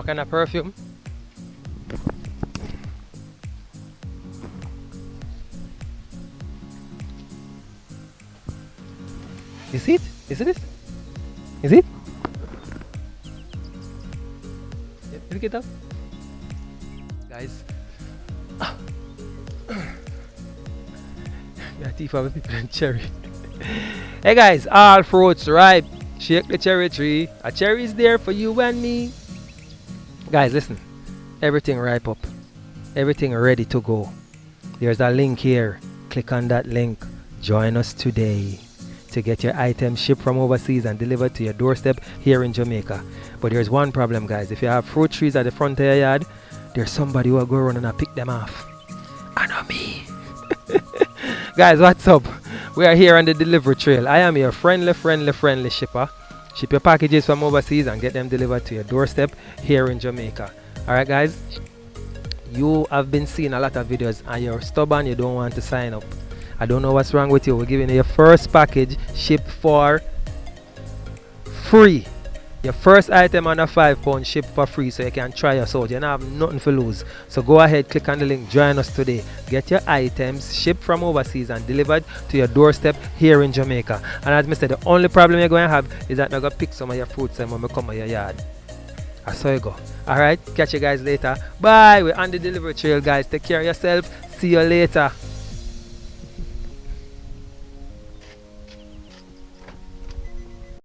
kind of perfume. Is it? Is it? Is it? Pick it up. Guys. Yeah, teeth of people and cherry. Hey guys, all fruits ripe. Shake the cherry tree. A cherry is there for you and me. Guys, listen. Everything ripe up. Everything ready to go. There's a link here. Click on that link. Join us today to get your items shipped from overseas and delivered to your doorstep here in Jamaica. But there's one problem, guys. If you have fruit trees at the front of your yard, there's somebody who will go around and pick them off. And not me. Guys, what's up? We are here on the delivery trail. I am your friendly shipper. Ship your packages from overseas and get them delivered to your doorstep here in Jamaica. Alright guys, you have been seeing a lot of videos and you're stubborn, you don't want to sign up. I don't know what's wrong with you. We're giving you your first package shipped for free. Your first item on a £5 shipped for free, so you can try us out. You don't have nothing to lose. So go ahead, click on the link, join us today. Get your items shipped from overseas and delivered to your doorstep here in Jamaica. And as I said, the only problem you're going to have is that you're going to pick some of your fruits and when we come to your yard. That's how you go. Alright, catch you guys later. Bye. We're on the delivery trail, guys. Take care of yourself. See you later.